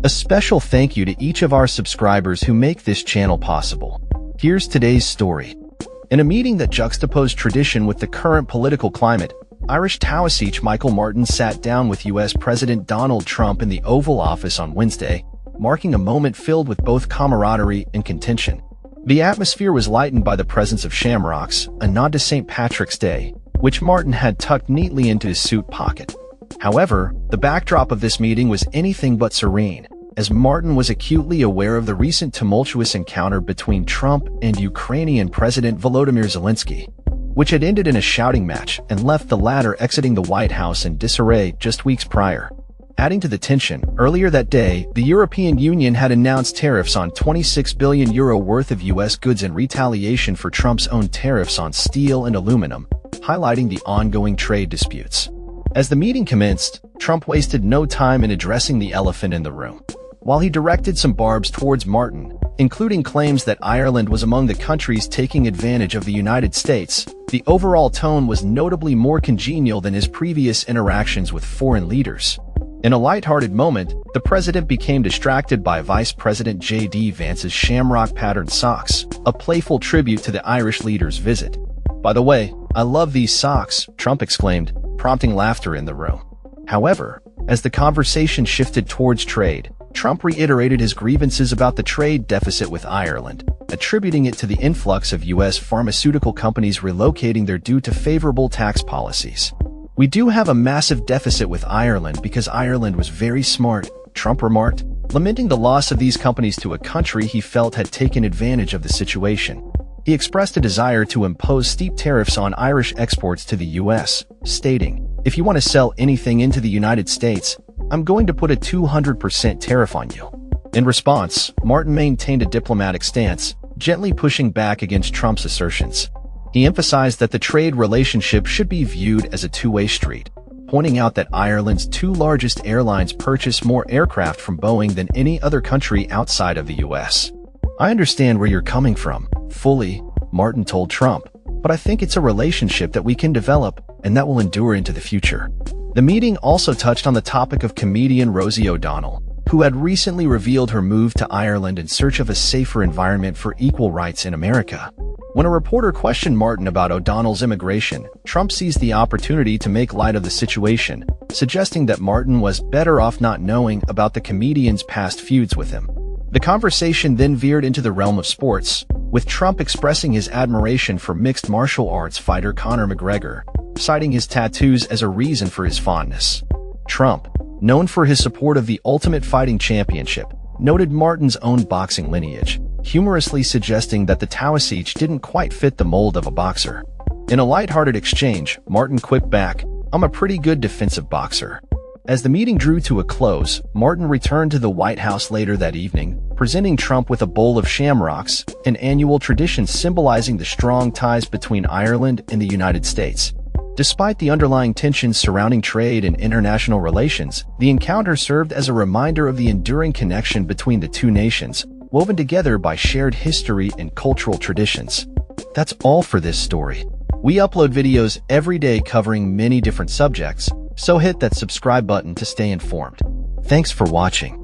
A special thank you to each of our subscribers who make this channel possible. Here's today's story. In a meeting that juxtaposed tradition with the current political climate, Irish Taoiseach Micheal Martin sat down with U.S. President Donald Trump in the Oval Office on Wednesday, marking a moment filled with both camaraderie and contention. The atmosphere was lightened by the presence of shamrocks, a nod to St. Patrick's Day, which Martin had tucked neatly into his suit pocket. However, the backdrop of this meeting was anything but serene, as Martin was acutely aware of the recent tumultuous encounter between Trump and Ukrainian President Volodymyr Zelensky, which had ended in a shouting match and left the latter exiting the White House in disarray just weeks prior. Adding to the tension, earlier that day, the European Union had announced tariffs on €26 billion worth of U.S. goods in retaliation for Trump's own tariffs on steel and aluminum, highlighting the ongoing trade disputes. As the meeting commenced, Trump wasted no time in addressing the elephant in the room. While he directed some barbs towards Martin, including claims that Ireland was among the countries taking advantage of the United States, the overall tone was notably more congenial than his previous interactions with foreign leaders. In a lighthearted moment, the president became distracted by Vice President J.D. Vance's shamrock-patterned socks, a playful tribute to the Irish leader's visit. "By the way, I love these socks," Trump exclaimed, prompting laughter in the room. However, as the conversation shifted towards trade, Trump reiterated his grievances about the trade deficit with Ireland, attributing it to the influx of U.S. pharmaceutical companies relocating there due to favorable tax policies. "We do have a massive deficit with Ireland because Ireland was very smart," Trump remarked, lamenting the loss of these companies to a country he felt had taken advantage of the situation. He expressed a desire to impose steep tariffs on Irish exports to the U.S., stating, "If you want to sell anything into the United States, I'm going to put a 200% tariff on you." In response, Martin maintained a diplomatic stance, gently pushing back against Trump's assertions. He emphasized that the trade relationship should be viewed as a two-way street, pointing out that Ireland's two largest airlines purchase more aircraft from Boeing than any other country outside of the U.S. "I understand where you're coming from, fully," Martin told Trump, "but I think it's a relationship that we can develop and that will endure into the future." The meeting also touched on the topic of comedian Rosie O'Donnell, who had recently revealed her move to Ireland in search of a safer environment for equal rights in America. When a reporter questioned Martin about O'Donnell's immigration, Trump seized the opportunity to make light of the situation, suggesting that Martin was better off not knowing about the comedian's past feuds with him. The conversation then veered into the realm of sports, with Trump expressing his admiration for mixed martial arts fighter Conor McGregor, citing his tattoos as a reason for his fondness. Trump, known for his support of the Ultimate Fighting Championship, noted Martin's own boxing lineage, humorously suggesting that the Taoiseach didn't quite fit the mold of a boxer. In a lighthearted exchange, Martin quipped back, "I'm a pretty good defensive boxer." As the meeting drew to a close, Martin returned to the White House later that evening, presenting Trump with a bowl of shamrocks, an annual tradition symbolizing the strong ties between Ireland and the United States. Despite the underlying tensions surrounding trade and international relations, the encounter served as a reminder of the enduring connection between the two nations, woven together by shared history and cultural traditions. That's all for this story. We upload videos every day covering many different subjects, so hit that subscribe button to stay informed. Thanks for watching.